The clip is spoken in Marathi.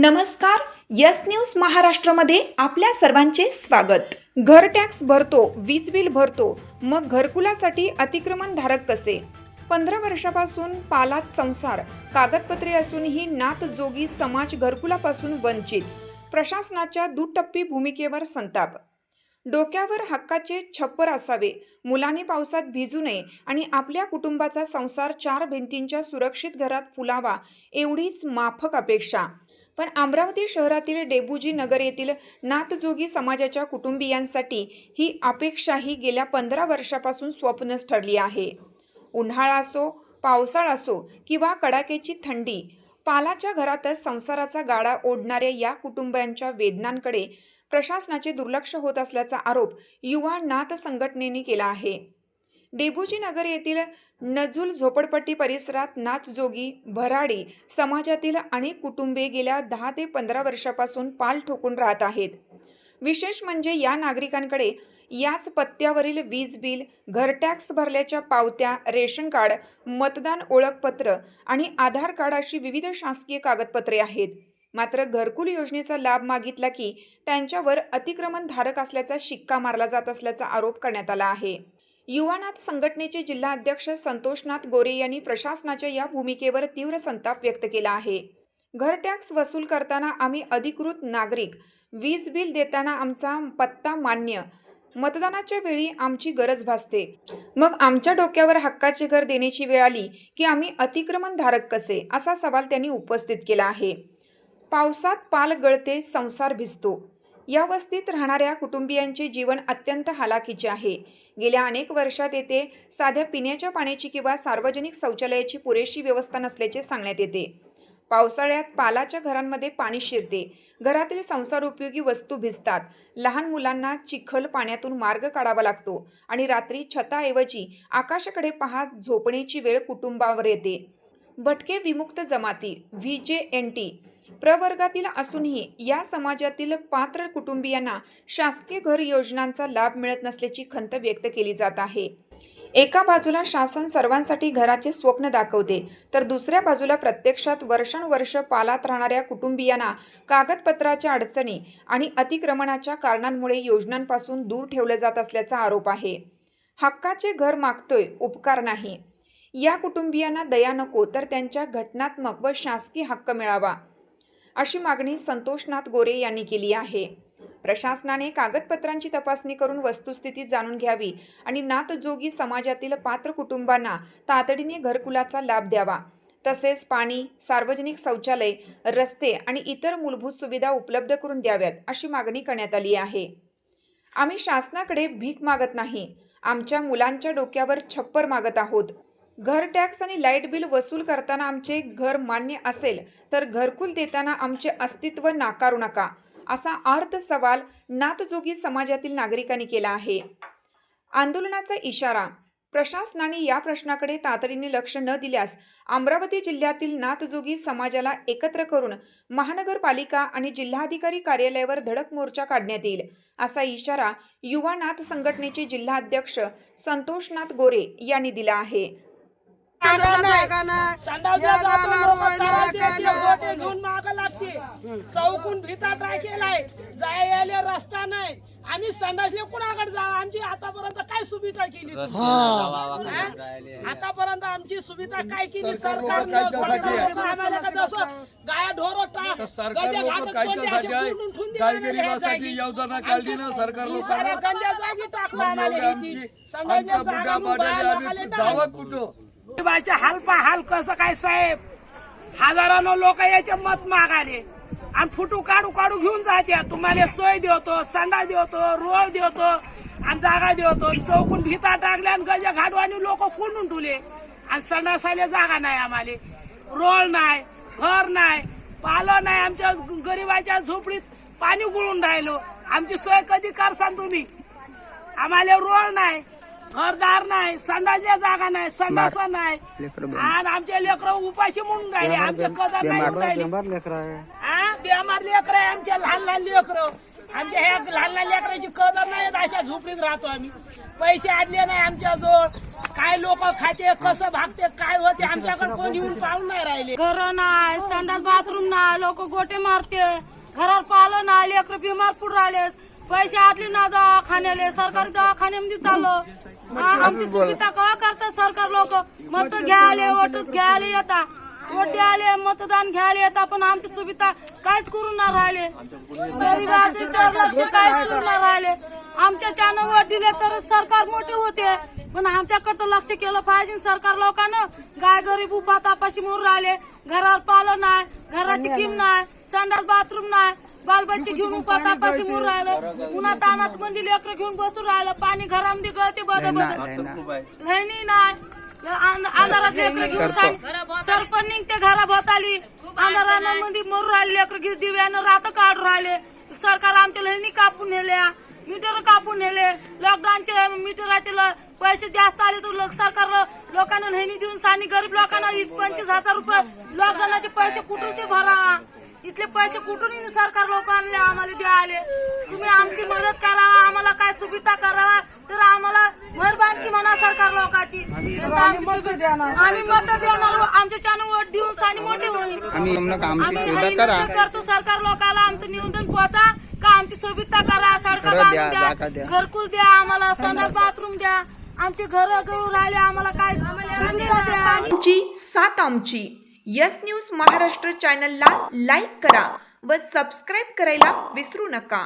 नमस्कार. यस न्यूज महाराष्ट्रामध्ये आपल्या सर्वांचे स्वागत. घर टॅक्स भरतो, वीज बिल भरतो, मग घरकुलासाठी अतिक्रमण धारक कसे? 15 वर्षापासून पालात संसार, कागदपत्रे असूनही नातजोगी समाज घरकुलापासून वंचित. प्रशासनाच्या दुटप्पी भूमिकेवर संताप. डोक्यावर हक्काचे छप्पर असावे, मुलांनी पावसात भिजू नये आणि आपल्या कुटुंबाचा संसार 4 भिंतींच्या सुरक्षित घरात फुलावा एवढीच माफक अपेक्षा. पण अमरावती शहरातील डेबुजी नगर येथील नातजोगी समाजाच्या कुटुंबियांसाठी ही अपेक्षाही गेल्या 15 वर्षापासून स्वप्नच ठरली आहे. उन्हाळा असो, पावसाळा असो किंवा कडाक्याची थंडी, पालाच्या घरातच संसाराचा गाडा ओढणाऱ्या या कुटुंबियांच्या वेदनांकडे प्रशासनाचे दुर्लक्ष होत असल्याचा आरोप युवा नाथ संघटनेने केला आहे. डेबुजी नगर येथील नजुल झोपडपट्टी परिसरात नातजोगी भराडी समाजातील अनेक कुटुंबे गेल्या 10 ते 15 वर्षापासून पाल ठोकून राहत आहेत. विशेष म्हणजे या नागरिकांकडे याच पत्त्यावरील वीज बिल, घर टॅक्स भरल्याच्या पावत्या, रेशन कार्ड, मतदान ओळखपत्र आणि आधार कार्ड अशी विविध शासकीय कागदपत्रे आहेत. मात्र घरकुल योजनेचा लाभ मागितला की त्यांच्यावर अतिक्रमण धारक असल्याचा शिक्का मारला जात असल्याचा आरोप करण्यात आला आहे. युवानाथ संघटनेचे जिल्हाध्यक्ष संतोषनाथ गोरे यांनी प्रशासनाच्या या भूमिकेवर तीव्र संताप व्यक्त केला आहे. घर टॅक्स वसूल करताना आम्ही अधिकृत नागरिक, वीज बिल देताना आमचा पत्ता मान्य, मतदानाच्या वेळी आमची गरज भासते, मग आमच्या डोक्यावर हक्काचे घर देण्याची वेळ आली की आम्ही अतिक्रमण धारक कसे, असा सवाल त्यांनी उपस्थित केला आहे. पावसात पाल गळते, संसार भिजतो. या वस्तीत राहणाऱ्या कुटुंबियांचे जीवन अत्यंत हालाखीचे आहे. गेल्या अनेक वर्षात येथे साध्या पिण्याच्या पाण्याची किंवा सार्वजनिक शौचालयाची पुरेशी व्यवस्था नसल्याचे सांगण्यात येते. पावसाळ्यात पालाच्या घरांमध्ये पाणी शिरते, घरातील संसार उपयोगी वस्तू भिजतात, लहान मुलांना चिखल पाण्यातून मार्ग काढावा लागतो आणि रात्री छताऐवजी आकाशाकडे पाहत झोपण्याची वेळ कुटुंबावर येते. भटके विमुक्त जमाती VJNT प्रवर्गातील असूनही या समाजातील पात्र कुटुंबियांना शासकीय घर योजनांचा लाभ मिळत नसल्याची खंत व्यक्त केली जात आहे. एका बाजूला शासन सर्वांसाठी घराचे स्वप्न दाखवते, तर दुसऱ्या बाजूला प्रत्यक्षात वर्षानुवर्ष पालात राहणाऱ्या कुटुंबियांना कागदपत्राच्या अडचणी आणि अतिक्रमणाच्या कारणांमुळे योजनांपासून दूर ठेवले जात असल्याचा आरोप आहे. हक्काचे घर मागतोय, उपकार नाही. या कुटुंबियांना दया नको, तर त्यांच्या घटनात्मक व शासकीय हक्क मिळावा, अशी मागणी संतोषनाथ गोरे यांनी केली आहे. प्रशासनाने कागदपत्रांची तपासणी करून वस्तुस्थिती जाणून घ्यावी आणि नातजोगी समाजातील पात्र कुटुंबांना तातडीने घरकुलाचा लाभ द्यावा. तसेच पाणी, सार्वजनिक शौचालय, रस्ते आणि इतर मूलभूत सुविधा उपलब्ध करून द्याव्यात, अशी मागणी करण्यात आली आहे. आम्ही शासनाकडे भीक मागत नाही, आमच्या मुलांच्या डोक्यावर छप्पर मागत आहोत. घर टॅक्स आणि लाईट बिल वसूल करताना आमचे घर मान्य असेल तर घरकुल देताना आमचे अस्तित्व नाकारू नका, असा अर्थ सवाल नातजोगी समाजातील नागरिकांनी केला आहे. आंदोलनाचा इशारा. प्रशासनाने या प्रश्नाकडे तातडीने लक्ष न दिल्यास अमरावती जिल्ह्यातील नातजोगी समाजाला एकत्र करून महानगरपालिका आणि जिल्हाधिकारी कार्यालयावर धडक मोर्चा काढण्यात येईल, असा इशारा युवा नाथ संघटनेचे जिल्हाध्यक्ष संतोषनाथ गोरे यांनी दिला आहे. चौकून भिता टाकेलाय, जायला रस्ता नाही. आम्ही संडासले कुणाकडे जावं? आमची आतापर्यंत काय सुविधा केली? आतापर्यंत आमची सुविधा काय केली सरकारनं? आम्हाला का जसं गाया ढोर हालपा हाल कसं काय साहेब? हजारानो लोक याचे मत मागाले आणि फुटू काढू काढू घेऊन जाते. तुम्हाला सोय देतो, संडा देतो, रोड देतो आणि जागा देतो. चौकून भिता टाकल्या आणि गजा घाडवानी लोक कोंडून ठेवले आणि संडासायला जागा नाही. आम्हाला रोड नाही, घर नाही, पालं नाही. आमच्या गरीबाच्या झोपडीत पाणी गुळून राहिलो. आमची सोय कधी करसान तुम्ही? आम्हाला रोड नाही, घरदार नाही, संडासला जागा नाही, संडास नाही आणि आमचे लेकरं उपाशी म्हणून राहिले. आमचे कदर नाही राहिले. बेमार लेकर आहे आमच्या, लहान लहान लेकरं. आमच्या ह्या लहान लहान लेकरांची कदर नाही, अशा झोपडीत राहतो आम्ही. पैसे आडले नाही आमच्याजवळ. काय लोक खाते कसं भागते काय होते आमच्याकडे कोण येऊन पाहून नाही राहिले. घर नाही, संडास बाथरूम नाही, लोक गोटे मारते, घरावर पालं नाही, लेकर बिमार पडून राहिले, पैसे आटले ना दवाखान्याले, सरकारी दवाखान्यामध्ये चाललो. आमची सुविधा कवा करतात सरकार लोक? मत घ्यायले वोट घ्यायला येतात, वोट द्यायला मतदान घ्यायला येतात, पण आमची सुविधा काहीच करून नाही राहिले. गरीबाचं लक्ष काहीच करून नाही राहिले. आमच्या चॅनलवर दिले तर सरकार मोठे होते, पण आमच्याकडे तर लक्ष केलं पाहिजे सरकार लोकांना. गाय गरीब उभा तापाशी मोर राहिले, घरावर पालं नाही, घराची किम नाही, संडास बाथरूम नाही, बालबच्चे घेऊन उभा तापाशी मोर राहिलं, उन्हा तानात मध्ये लेकर घेऊन बसून राहिलं, पाणी घरामध्ये गळते लहणी नाही, अंधारात लेकर घेऊन सरपण निघते घराभोवताली, अंधारामध्ये मोर राहिले, लेकर घेऊन दिव्यानं रात काढून राहिले. सरकार आमच्या लहणी कापून नेल्या, मीटर कापून नेले, लॉकडाऊनचे मीटराचे पैसे जास्त आले तर सरकार लोकांना लहणी देऊन आणि गरीब लोकांना 20-25 रुपये लॉकडाऊनचे पैसे कुठूनचे भरा? इथले पैसे कुठून सरकार लोकांना आम्हाला द्यायले? तुम्ही आमची मदत करा, आम्हाला काय सुविधा करावा तर आम्हाला मेहरबानगी म्हणा सरकार लोकांची. आम्ही मत देणार, आमच्या चॅनल वोट देऊन आणि मोठे होईल. आम्ही करतो सरकार लोकांना आमचं निवेदन पोहोचा का आमची सुविधा करा, सडका बांधून द्या, घरकुल द्या, आम्हाला संडास बाथरूम द्या, आमचे घर गळून राहिले, आम्हाला काय सुविधा द्या. आमची साथ आमची. यस न्यूज महाराष्ट्र चॅनलला लाईक करा व सबस्क्राईब करायला विसरू नका.